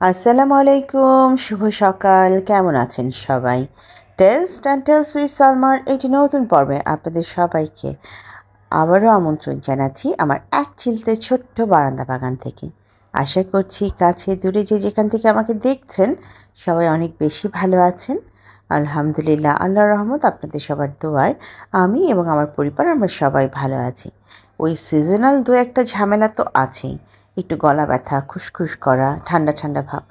আসসালামু আলাইকুম, শুভ সকাল। কেমন আছেন সবাই? টেলস অ্যান্ড টেলস উইথ সালমার এটি নতুন পর্বে আপনাদের সবাইকে আবারও আমন্ত্রণ জানাচ্ছি আমার এক চিলতে ছোট্ট বারান্দা বাগান থেকে। আশা করছি কাছে দূরে যে যেখান থেকে আমাকে দেখছেন সবাই অনেক বেশি ভালো আছেন। আলহামদুলিল্লাহ, আল্লাহর রহমত আপনাদের সবার দোয়ায় আমি এবং আমার পরিবার আমরা সবাই ভালো আছি। ওই সিজনাল দু একটা ঝামেলা তো আছেই, একটু গলা ব্যথা, খুসখুস করা, ঠান্ডা ঠান্ডা ভাব,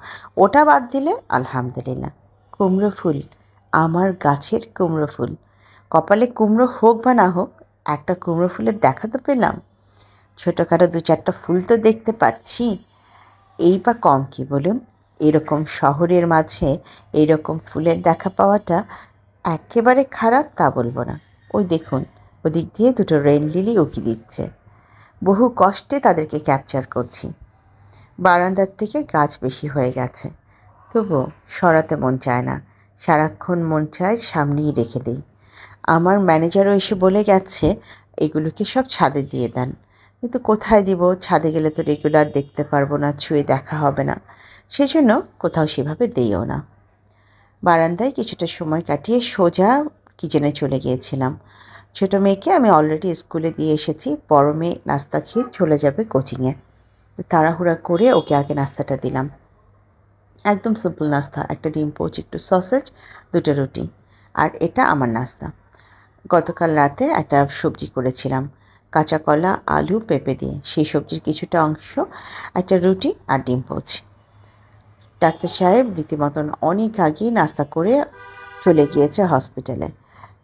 ওটা বাদ দিলে আলহামদুলিল্লাহ। কুমড়ো ফুল, আমার গাছের কুমড়ো ফুল, কপালে কুমড়ো হোক বা না হোক একটা কুমড়ো ফুলের দেখা তো পেলাম। ছোটোখাটো দু চারটা ফুল তো দেখতে পাচ্ছি, এই বা কম কি বলুন? এরকম শহরের মাঝে এইরকম ফুলের দেখা পাওয়াটা একেবারে খারাপ তা বলবো না। ওই দেখুন, ওদিক দিয়ে দুটো রেন লিলি উঁকি দিচ্ছে, বহু কষ্টে তাদেরকে ক্যাপচার করছি। বারান্দার থেকে গাছ বেশি হয়ে গেছে, তবুও সরাতে মন চায় না, সারাক্ষণ মন চায় সামনেই রেখে দিই। আমার ম্যানেজারও এসে বলে গেছে এগুলোকে সব ছাদে দিয়ে দেন, কিন্তু কোথায় দিব? ছাদে গেলে তো রেগুলার দেখতে পারবো না, ছুঁয়ে দেখা হবে না, সেজন্য কোথাও সেভাবে দিইও না। বারান্দায় কিছুটা সময় কাটিয়ে সোজা কিচেনে চলে গিয়েছিলাম। ছোটো মেয়েকে আমি অলরেডি স্কুলে দিয়ে এসেছি, বড় মেয়ে নাস্তা খেয়ে চলে যাবে কোচিংয়ে। তাড়াহুড়া করে ওকে আগে নাস্তাটা দিলাম। একদম সিম্পল নাস্তা, একটা ডিম পোচ, একটু সসেজ, দুটো রুটি, আর এটা আমার নাস্তা। গতকাল রাতে একটা সবজি করেছিলাম, কাঁচা কলা, আলু, পেঁপে দিয়ে। সেই সবজির কিছুটা অংশ, একটা রুটি আর ডিম পোচ। ডাক্তার সাহেব রীতিমতন অনেক আগেই নাস্তা করে চলে গিয়েছে হসপিটালে,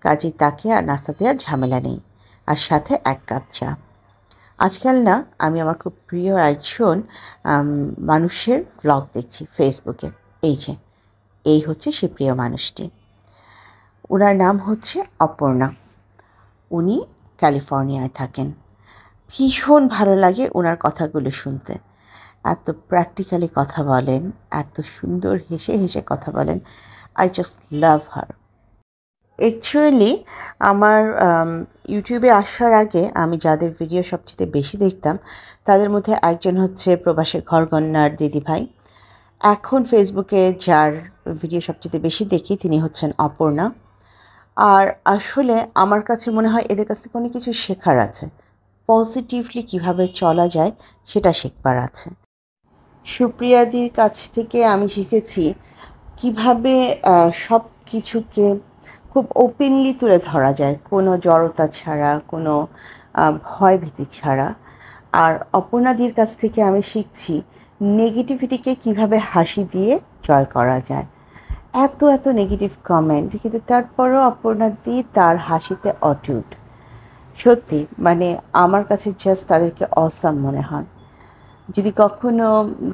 কাজেই তাকে আর নাস্তা দেওয়ার ঝামেলা নেই, আর সাথে 1 কাপ চা। আজকাল না আমি আমার খুব প্রিয় একজন মানুষের ব্লগ দেখছি ফেসবুকে। এই হচ্ছে সে প্রিয় মানুষটি। ওনার নাম হচ্ছে অপর্ণা। উনি ক্যালিফোর্নিয়ায় থাকেন। ভীষণ ভালো লাগে ওনার কথাগুলো শুনতে। এত প্র্যাকটিক্যালি কথা বলেন, এত সুন্দর হেসে হেসে কথা বলেন। I just love her. Actually আমার ইউটিউবে আসার আগে আমি যাদের ভিডিও সবচেয়ে বেশি দেখতাম তাদের মধ্যে একজন হচ্ছে প্রবাসে ঘরকন্নার দিদিভাই। এখন ফেসবুকে যার ভিডিও সবচেয়ে বেশি দেখি তিনি হচ্ছেন অপর্ণা। আর আসলে আমার কাছে মনে হয় এদের কাছ থেকে অনেক কিছু শেখার আছে। পজিটিভলি কীভাবে চলা যায় সেটা শিখবার আছে। সুপ্রিয়াদির কাছ থেকে আমি শিখেছি কীভাবে সব কিছুকে খুব ওপেনলি তুলে ধরা যায়, কোনো জড়তা ছাড়া, কোনো ভয়ভীতি ছাড়া। আর অপর্ণাদির কাছ থেকে আমি শিখছি নেগেটিভিটিকে কীভাবে হাসি দিয়ে জয় করা যায়। এত এত নেগেটিভ কমেন্ট, কিন্তু তারপরও অপর্ণাদি তার হাসিতে অটুট। সত্যি মানে আমার কাছে জাস্ট তাদেরকে অসাম মনে হয়। যদি কখনো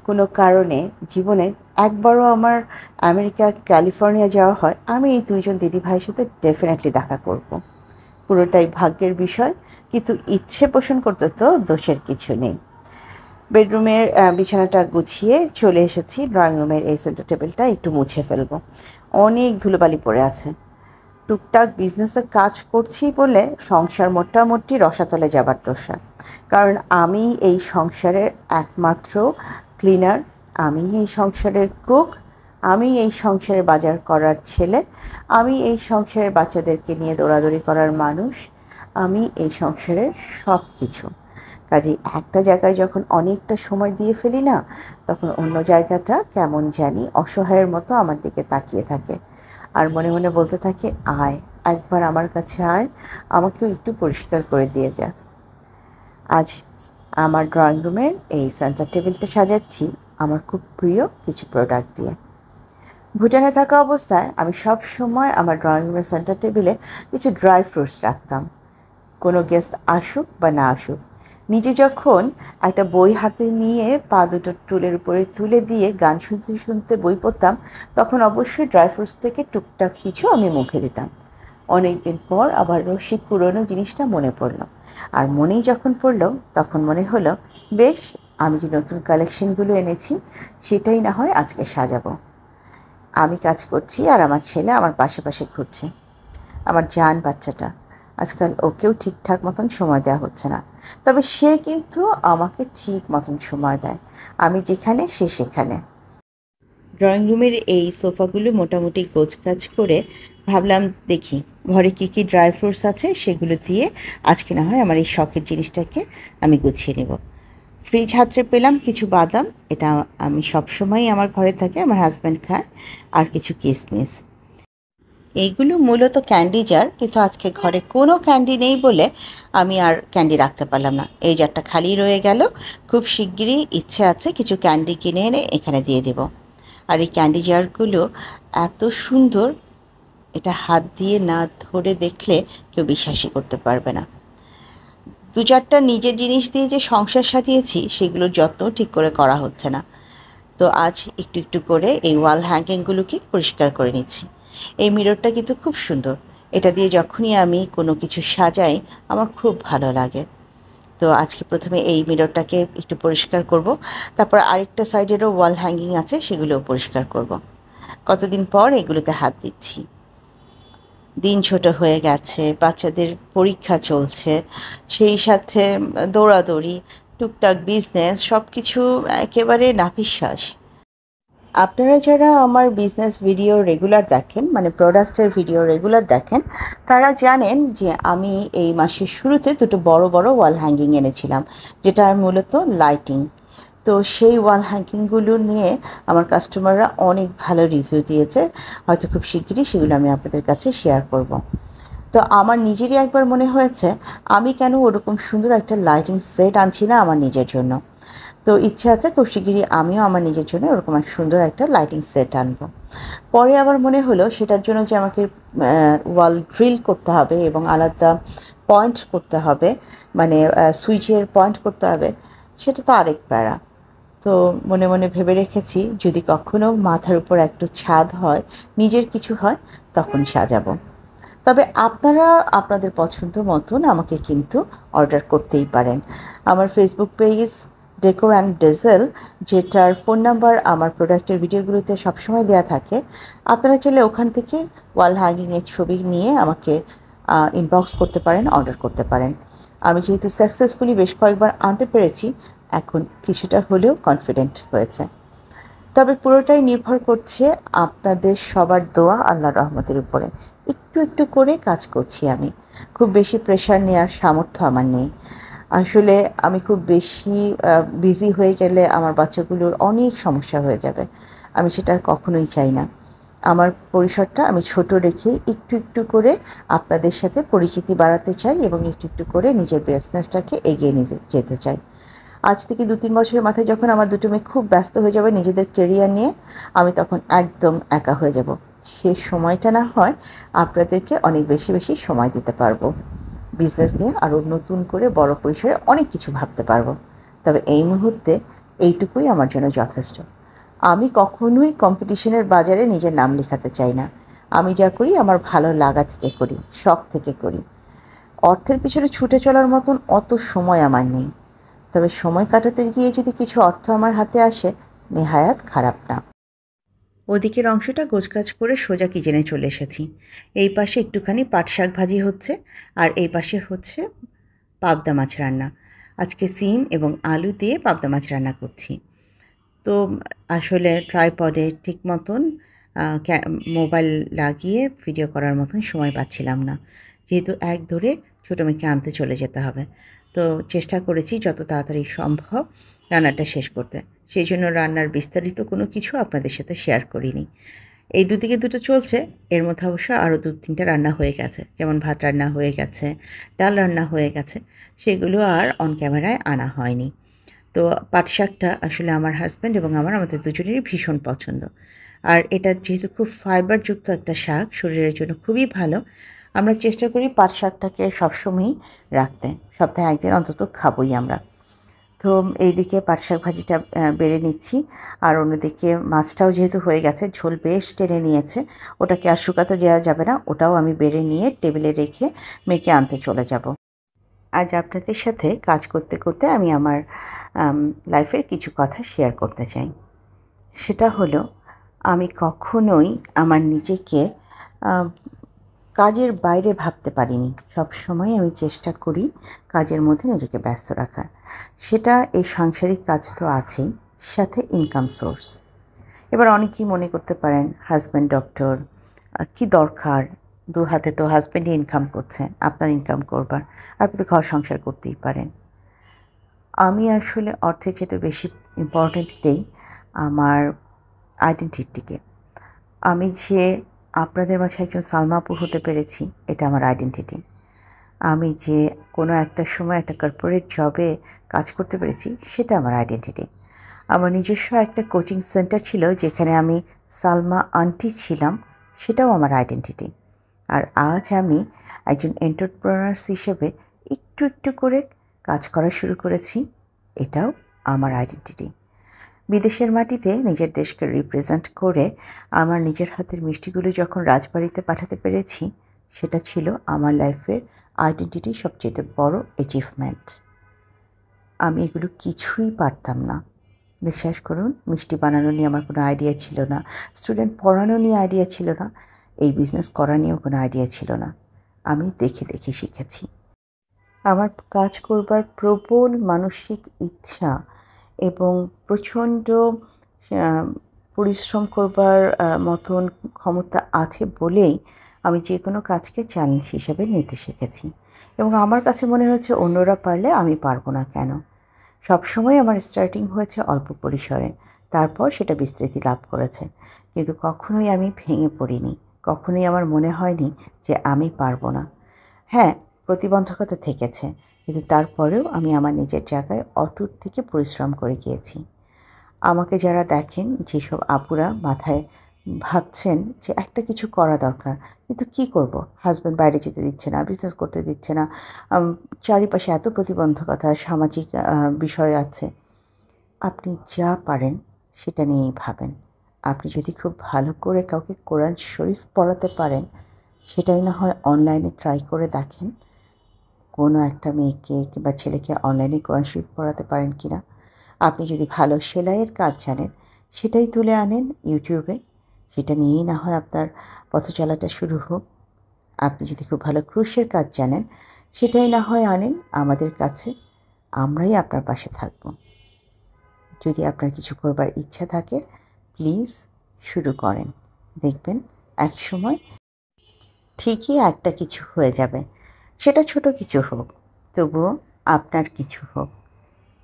কোনো কারণে জীবনে একবারও আমার আমেরিকা ক্যালিফোর্নিয়া যাওয়া হয়, আমি এই দুইজন দিদিভাইয়ের সাথে ডেফিনেটলি দেখা করব। পুরোটাই ভাগ্যের বিষয়, কিন্তু ইচ্ছে পোষণ করতে তো দোষের কিছু নেই। বেডরুমের বিছানাটা গুছিয়ে চলে এসেছি। ড্রয়িং রুমের এই সেন্টার টেবিলটা একটু মুছে ফেলবো, অনেক ধুলোবালি পড়ে আছে। টুকটাক বিজনেসের কাজ করছি বলে সংসার মোটামুটি রসাতলে যাবার দোষা। কারণ আমি এই সংসারের একমাত্র ক্লিনার, আমি এই সংসারের কুক, আমি এই সংসারে বাজার করার ছেলে, আমি এই সংসারের বাচ্চাদেরকে নিয়ে দৌড়াদৌড়ি করার মানুষ, আমি এই সংসারের সব কিছু। কাজেই একটা জায়গায় যখন অনেকটা সময় দিয়ে ফেলি না, তখন অন্য জায়গাটা কেমন জানি অসহায়ের মতো আমার দিকে তাকিয়ে থাকে, আর মনে মনে বলতে থাকে, আয় একবার আমার কাছে আয়, আমাকেও একটু পরিষ্কার করে দিয়ে যা। আজ আমার ড্রয়িং রুমের এই সেন্টার টেবিলটা সাজাচ্ছি আমার খুব প্রিয় কিছু প্রোডাক্ট দিয়ে। ভুটানে থাকা অবস্থায় আমি সব সময় আমার ড্রয়িং রুমের সেন্টার টেবিলে কিছু ড্রাই ফ্রুটস রাখতাম। কোনো গেস্ট আসুক বা না আসুক, নিজে যখন একটা বই হাতে নিয়ে পা দুটো টুলের উপরে তুলে দিয়ে গান শুনতে শুনতে বই পড়তাম, তখন অবশ্যই ড্রাই ফ্রুটস থেকে টুকটাক কিছু আমি মুখে দিতাম। অনেক দিন পর আবার সেই পুরনো জিনিসটা মনে পড়লো, আর মনেই যখন পড়লো তখন মনে হলো বেশ, আমি যে নতুন কালেকশনগুলো এনেছি সেটাই না হয় আজকে সাজাবো। আমি কাজ করছি আর আমার ছেলে আমার পাশে পাশে ঘুরছে। আমার জান বাচ্চাটা, আজকাল ওকেও ঠিকঠাক মতন সময় দেওয়া হচ্ছে না, তবে সে কিন্তু আমাকে ঠিক মতন সময় দেয়। আমি যেখানে সে সেখানে। ড্রয়িং রুমের এই সোফাগুলো মোটামুটি গোছগাছ করে ভাবলাম দেখি ঘরে কী কী ড্রাই ফ্রুটস আছে সেগুলো দিয়ে আজকে না হয় আমার এই শখের জিনিসটাকে আমি গুছিয়ে নেব। ফ্রিজ হাতড়ে পেলাম কিছু বাদাম, এটা আমি সবসময়ই আমার ঘরে থাকে, আমার হাজব্যান্ড খায়, আর কিছু কিশমিশ। এইগুলো মূলত ক্যান্ডি জার, কিন্তু আজকে ঘরে কোনো ক্যান্ডি নেই বলে আমি আর ক্যান্ডি রাখতে পারলাম না। এই জারটা খালি রয়ে গেল। খুব শিগগিরই ইচ্ছে আছে কিছু ক্যান্ডি কিনে এনে এখানে দিয়ে দেব। আর এই ক্যান্ডি জারগুলো এত সুন্দর, এটা হাত দিয়ে না ধরে দেখলে কেউ বিশ্বাসই করতে পারবে না। দু চারটা নিজের জিনিস দিয়ে যে সংসার সাজিয়েছি সেগুলোর যত্ন ঠিক করে করা হচ্ছে না। তো আজ একটু একটু করে এই ওয়াল হ্যাঙ্গিংগুলোকে পরিষ্কার করে নিচ্ছি। এই মিররটা কিন্তু খুব সুন্দর, এটা দিয়ে যখনই আমি কোনো কিছু সাজাই আমার খুব ভালো লাগে। তো আজকে প্রথমে এই মিররটাকে একটু পরিষ্কার করব, তারপর আরেকটা সাইডেরও ওয়াল হ্যাঙ্গিং আছে সেগুলোও পরিষ্কার করব। কতদিন পর এগুলোতে হাত দিচ্ছি। দিন ছোট হয়ে গেছে, বাচ্চাদের পরীক্ষা চলছে, সেই সাথে দৌড়াদৌড়ি, টুকটাক বিজনেস, সব কিছু একেবারে নাভিশ্বাস। আপনারা যারা আমার বিজনেস ভিডিও রেগুলার দেখেন, মানে প্রোডাক্টের ভিডিও রেগুলার দেখেন, তারা জানেন যে আমি এই মাসের শুরুতে দুটো বড় বড় ওয়াল হ্যাঙ্গিং এনেছিলাম, যেটা মূলত লাইটিং। তো সেই ওয়াল হ্যাঙ্গিংগুলো নিয়ে আমার কাস্টমাররা অনেক ভালো রিভিউ দিয়েছে। হয়তো খুব শিগগিরই সেগুলো আমি আপনাদের কাছে শেয়ার করব। তো আমার নিজেরই একবার মনে হয়েছে আমি কেন ওরকম সুন্দর একটা লাইটিং সেট আনছি না আমার নিজের জন্য। তো ইচ্ছে আছে খুব শিগগিরই আমিও আমার নিজের জন্য ওরকম এক সুন্দর একটা লাইটিং সেট আনবো। পরে আবার মনে হলো সেটার জন্য যে আমাকে ওয়াল ড্রিল করতে হবে এবং আলাদা পয়েন্ট করতে হবে, মানে সুইচের পয়েন্ট করতে হবে, সেটা তো আরেক প্যারা। তো মনে মনে ভেবে রেখেছি যদি কখনো মাথার উপর একটু ছাদ হয়, নিজের কিছু হয়, তখন সাজাবো। তবে আপনারা আপনাদের পছন্দ মতন আমাকে কিন্তু অর্ডার করতেই পারেন। আমার Facebook page decor and dazzle, যেটার ফোন নাম্বার আমার প্রোডাক্টের ভিডিওগুলোতে সবসময় দেওয়া থাকে, আপনারা চাইলে ওখান থেকে ওয়াল হ্যাঙ্গিংয়ের ছবি নিয়ে আমাকে ইনবক্স করতে পারেন, অর্ডার করতে পারেন। আমি যেহেতু সাকসেসফুলি বেশ কয়েকবার আনতে পেরেছি, এখন কিছুটা হলেও কনফিডেন্ট হয়েছে। তবে পুরোটাই নির্ভর করছে আপনাদের সবার দোয়া, আল্লাহর রহমতের উপরে। একটু একটু করে কাজ করছি আমি, খুব বেশি প্রেশার নেওয়ার সামর্থ্য আমার নেই। আসলে আমি খুব বেশি বিজি হয়ে গেলে আমার বাচ্চাগুলোর অনেক সমস্যা হয়ে যাবে, আমি সেটা কখনোই চাই না। আমার পরিসরটা আমি ছোট রেখে একটু একটু করে আপনাদের সাথে পরিচিতি বাড়াতে চাই এবং একটু একটু করে নিজের বিজনেসটাকে এগিয়ে নিয়ে যেতে চাই। আজ থেকে 2-3 বছরের মাথায় যখন আমার দুটো মেয়ে খুব ব্যস্ত হয়ে যাবে নিজেদের কেরিয়ার নিয়ে, আমি তখন একদম একা হয়ে যাব। সে সময়টা না হয় আপনাদেরকে অনেক বেশি বেশি সময় দিতে পারবো, বিজনেস নিয়ে আরও নতুন করে বড় পরিসরে অনেক কিছু ভাবতে পারবো। তবে এই মুহূর্তে এইটুকুই আমার জন্য যথেষ্ট। আমি কখনোই কম্পিটিশনের বাজারে নিজের নাম লেখাতে চাই না। আমি যা করি আমার ভালো লাগা থেকে করি, শখ থেকে করি। অর্থের পিছনে ছুটে চলার মতন অত সময় আমার নেই। তবে সময় কাটাতে গিয়ে যদি কিছু অর্থ আমার হাতে আসে, নেহায়াত খারাপ না। ওদিকের অংশটা গোছগাছ করে সোজা কিচেনে চলে এসেছি। এই পাশে একটুখানি পাট শাক ভাজি হচ্ছে, আর এই পাশে হচ্ছে পাবদা মাছ রান্না। আজকে সিম এবং আলু দিয়ে পাবদা মাছ রান্না করছি। তো আসলে ট্রাইপডে ঠিক মতন মোবাইল লাগিয়ে ভিডিও করার মতন সময় পাচ্ছিলাম না, যেহেতু এক ধরে ছোটো মেয়েকে আনতে চলে যেতে হবে। তো চেষ্টা করেছি যত তাড়াতাড়ি সম্ভব রান্নাটা শেষ করতে, সেই জন্য রান্নার বিস্তারিত কোনো কিছু আপনাদের সাথে শেয়ার করিনি। এই দুদিকে দুটো চলছে, এর মধ্যে অবশ্য আরও 2-3টা রান্না হয়ে গেছে, যেমন ভাত রান্না হয়ে গেছে, ডাল রান্না হয়ে গেছে, সেগুলো আর অন ক্যামেরায় আনা হয়নি। তো পাট শাকটা আসলে আমার হাজব্যান্ড এবং আমাদের দুজনেরই ভীষণ পছন্দ। আর এটা যেহেতু খুব ফাইবারযুক্ত একটা শাক, শরীরের জন্য খুবই ভালো। আমরা চেষ্টা করি পাট শাকটাকে সবসময়ই রাখতে, সপ্তাহে একদিন অন্তত খাবোই আমরা। তো এইদিকে পাট শাক ভাজিটা বেড়ে নিচ্ছি, আর অন্যদিকে মাছটাও যেহেতু হয়ে গেছে, ঝোল বেশ টেনে নিয়েছে, ওটাকে আর শুকাতে দেওয়া যাবে না, ওটাও আমি বেড়ে নিয়ে টেবিলে রেখে মেয়েকে আনতে চলে যাব। আজ আপনাদের সাথে কাজ করতে করতে আমি আমার লাইফের কিছু কথা শেয়ার করতে চাই। সেটা হলো, আমি কখনোই আমার নিজেকে কাজের বাইরে ভাবতে পারিনি। সব সময় আমি চেষ্টা করি কাজের মধ্যে নিজেকে ব্যস্ত রাখার। সেটা এই সাংসারিক কাজ তো আছেই, সাথে ইনকাম সোর্স। এবার অনেকেই মনে করতে পারেন হাজব্যান্ড ডক্টর, কি দরকার, দু হাতে তো হাজব্যান্ডই ইনকাম করছেন, আপনার ইনকাম করবার, আপনি তো ঘর সংসার করতেই পারেন। আমি আসলে অর্থের চেয়ে বেশি ইম্পর্ট্যান্ট দেই আমার আইডেন্টিটিকে। আমি যে আপনাদের মাঝে একজন সালমা আপু হতে পেরেছি, এটা আমার আইডেন্টিটি। আমি যে কোনো একটা সময় একটা কর্পোরেট জবে কাজ করতে পেরেছি, সেটা আমার আইডেন্টিটি। আমার নিজস্ব একটা কোচিং সেন্টার ছিল যেখানে আমি সালমা আন্টি ছিলাম, সেটাও আমার আইডেন্টিটি। আর আজ আমি একজন এন্টারপ্রেনার্স হিসেবে একটু একটু করে কাজ করা শুরু করেছি, এটাও আমার আইডেন্টিটি। বিদেশের মাটিতে নিজের দেশকে রিপ্রেজেন্ট করে আমার নিজের হাতের মিষ্টিগুলো যখন রাজবাড়িতে পাঠাতে পেরেছি, সেটা ছিল আমার লাইফের আইডেন্টিটির সবচেয়ে বড় অ্যাচিভমেন্ট। আমি এগুলো কিছুই পারতাম না। বিশ্বাস করুন, মিষ্টি বানানো নিয়ে আমার কোনো আইডিয়া ছিল না, স্টুডেন্ট পড়ানো নিয়ে আইডিয়া ছিল না, এই বিজনেস করা নিয়েও কোনো আইডিয়া ছিল না। আমি দেখে দেখে শিখেছি। আমার কাজ করবার প্রবল মানসিক ইচ্ছা এবং প্রচণ্ড পরিশ্রম করবার মতন ক্ষমতা আছে বলেই আমি যে কোনো কাজকে চ্যালেঞ্জ হিসেবে নিতে শিখেছি। এবং আমার কাছে মনে হয়েছে অন্যরা পারলে আমি পারবো না কেন। সবসময় আমার স্টার্টিং হয়েছে অল্প পরিসরে, তারপর সেটা বিস্তৃতি লাভ করেছে। কিন্তু কখনোই আমি ভেঙে পড়িনি, কখনোই আমার মনে হয়নি যে আমি পারবো না। হ্যাঁ, প্রতিবন্ধকতা থেকেছে, কিন্তু তারপরেও আমি আমার নিজের জায়গায় অটুট থেকে পরিশ্রম করে গিয়েছি। আমাকে যারা দেখেন, যেসব আপুরা মাথায় ভাবছেন যে একটা কিছু করা দরকার, কিন্তু কি করব, হাজব্যান্ড বাইরে যেতে দিচ্ছে না, বিজনেস করতে দিচ্ছে না, চারিপাশে এত প্রতিবন্ধকতা, সামাজিক বিষয় আছে, আপনি যা পারেন সেটা নিয়েই ভাবেন। আপনি যদি খুব ভালো করে কাউকে কোরআন শরীফ পড়াতে পারেন, সেটাই না হয় অনলাইনে ট্রাই করে দেখেন। কোনো একটা মেয়েকে কিংবা ছেলেকে অনলাইনে কোরআন শরীফ পড়াতে পারেন কি না। আপনি যদি ভালো সেলাইয়ের কাজ জানেন, সেটাই তুলে আনেন ইউটিউবে, সেটা নিয়েই না হয় আপনার পথ চলাটা শুরু হোক। আপনি যদি খুব ভালো ক্রুশের কাজ জানেন, সেটাই না হয় আনেন আমাদের কাছে, আমরাই আপনার পাশে থাকব। যদি আপনার কিছু করবার ইচ্ছা থাকে, প্লিজ শুরু করেন, দেখবেন একসময় ঠিকই একটা কিছু হয়ে যাবে। সেটা ছোট কিছু হোক, তবুও আপনার কিছু হোক,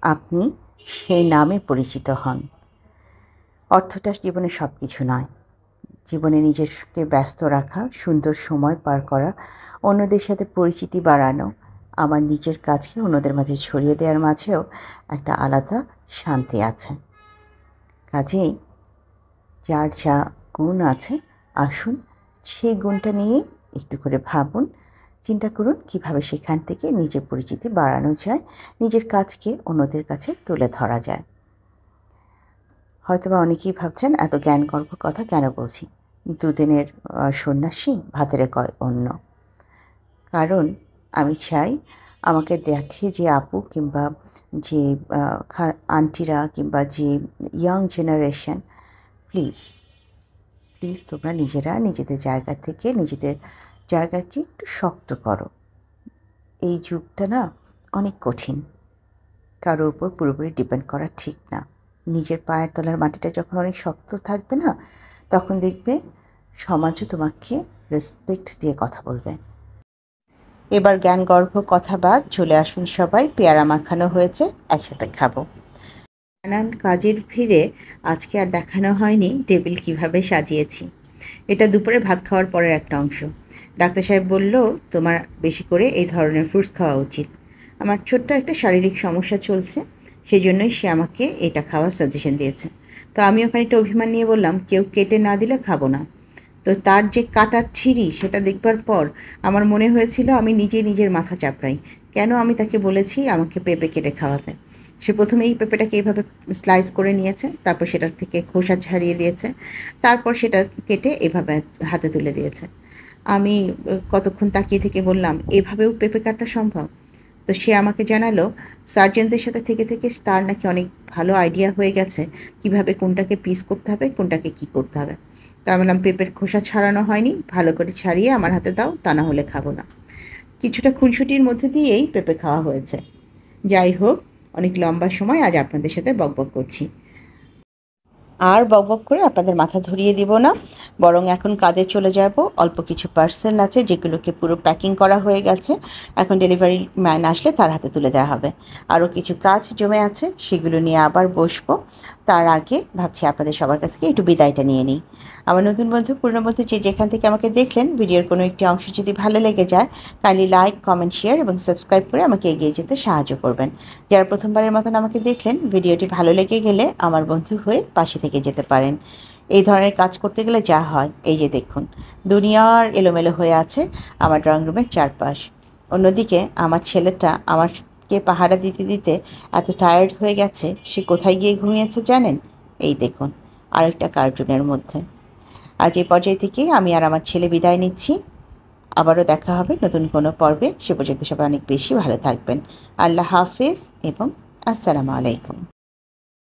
আপনি সেই নামে পরিচিত হন। অর্থটা জীবনে সব কিছু নয়। জীবনে নিজেকে ব্যস্ত রাখা, সুন্দর সময় পার করা, অন্যদের সাথে পরিচিতি বাড়ানো, আমার নিজের কাজকে অন্যদের মাঝে ছড়িয়ে দেওয়ার মাঝেও একটা আলাদা শান্তি আছে। কাজেই যার যা গুণ আছে, আসুন সেই গুণটা নিয়ে একটু করে ভাবুন, চিন্তা করুন কীভাবে সেখান থেকে নিজের পরিচিতি বাড়ানো যায়, নিজের কাজকে অন্যদের কাছে তুলে ধরা যায়। হয়তোবা অনেকেই ভাবছেন এত জ্ঞানগর্ভ কথা কেন বলছি, দুদিনের সন্ন্যাসী ভাতেরে কয় অন্য। কারণ আমি চাই আমাকে দেখে যে আপু কিংবা যে আন্টিরা কিংবা যে ইয়াং জেনারেশন, প্লিজ প্লিজ তোমরা নিজেরা নিজেদের জায়গা থেকে নিজেদের জায়গাকে একটু শক্ত করো। এই যুগটা না অনেক কঠিন, কারোর উপর পুরোপুরি ডিপেন্ড করা ঠিক না। নিজের পায়ের তলার মাটিটা যখন অনেক শক্ত থাকবে না, তখন দেখবে সমাজও তোমাকে রেসপেক্ট দিয়ে কথা বলবে। এবার জ্ঞানগর্ভ কথা বাদ, চলে আসুন সবাই, পেয়ারা মাখানো হয়েছে, একসাথে খাবো। নানান কাজের ভিড়ে আজকে আর দেখানো হয়নি টেবিল কিভাবে সাজিয়েছি। এটা দুপুরে ভাত খাওয়ার পরের একটা অংশ। ডাক্তার সাহেব বলল, তোমার বেশি করে এই ধরনের ফ্রুটস খাওয়া উচিত। আমার ছোট্ট একটা শারীরিক সমস্যা চলছে, সেই জন্যই সে আমাকে এটা খাওয়ার সাজেশন দিয়েছে। তো আমিও খানিকটা অভিমান নিয়ে বললাম, কেউ কেটে না দিলে খাবো না। তো তার যে কাটার ছিরি, সেটা দেখবার পর আমার মনে হয়েছিল আমি নিজের মাথা চাপড়াই। কেন আমি তাকে বলেছি আমাকে পেঁপে কেটে খাওয়াতে। সে প্রথমে এই পেঁপেটাকে এইভাবে স্লাইস করে নিয়েছে, তারপর সেটার থেকে খোসা ছাড়িয়ে দিয়েছে, তারপর সেটা কেটে এভাবে হাতে তুলে দিয়েছে। আমি কতক্ষণ তাকিয়ে থেকে বললাম, এভাবেও পেঁপে কাটা সম্ভব? তো সে আমাকে জানালো, সার্জনদের সাথে থেকে থেকে তার নাকি অনেক ভালো আইডিয়া হয়ে গেছে কিভাবে কোনটাকে পিস করতে হবে, কোনটাকে কী করতে হবে। তো আমি বললাম, পেঁপের খোসা ছাড়ানো হয়নি, ভালো করে ছাড়িয়ে আমার হাতে দাও, তা না হলে খাবো না। কিছুটা খুনসুটির মধ্যে দিয়েই পেঁপে খাওয়া হয়েছে। যাই হোক, অনেক লম্বা সময় আজ আপনাদের সাথে বকবক করছি। আর বকবক করে আপনাদের মাথা ধরিয়ে দিব না, বরং এখন কাজে চলে যাব। অল্প কিছু পার্সেল আছে যেগুলোকে পুরো প্যাকিং করা হয়ে গেছে, এখন ডেলিভারি ম্যান আসলে তার হাতে তুলে দেওয়া হবে। আরও কিছু কাজ জমে আছে, সেগুলো নিয়ে আবার বসবো। তার আগে ভাবছি আপনাদের সবার কাছ থেকে একটু বিদায়টা নিয়ে নিই। আমার নতুন বন্ধু, পুরনো বন্ধু, যে যেখান থেকে আমাকে দেখলেন, ভিডিওর কোনো একটি অংশ যদি ভালো লেগে যায়, কাইন্ডলি লাইক, কমেন্ট, শেয়ার এবং সাবস্ক্রাইব করে আমাকে এগিয়ে যেতে সাহায্য করবেন। যারা প্রথমবারের মতন আমাকে দেখলেন, ভিডিওটি ভালো লেগে গেলে আমার বন্ধু হয়ে পাশে থেকে যেতে পারেন। এই ধরনের কাজ করতে গেলে যা হয়, এই যে দেখুন, দুনিয়ার এলোমেলো হয়ে আছে আমার ড্রয়িং রুমের চারপাশ। অন্যদিকে আমার ছেলেটা আমাকে পাহারা দিতে দিতে এত টায়ার্ড হয়ে গেছে, সে কোথায় গিয়ে ঘুমিয়েছে জানেন? এই দেখুন, আরেকটা কার্টুনের মধ্যে। আজ এই পর্যায়ে থেকে আমি আর আমার ছেলে বিদায় নিচ্ছি। আবারও দেখা হবে নতুন কোনো পর্বে। সে পর্যন্ত সবাই অনেক বেশি ভালো থাকবেন। আল্লাহ হাফেজ এবং আসসালামু আলাইকুম।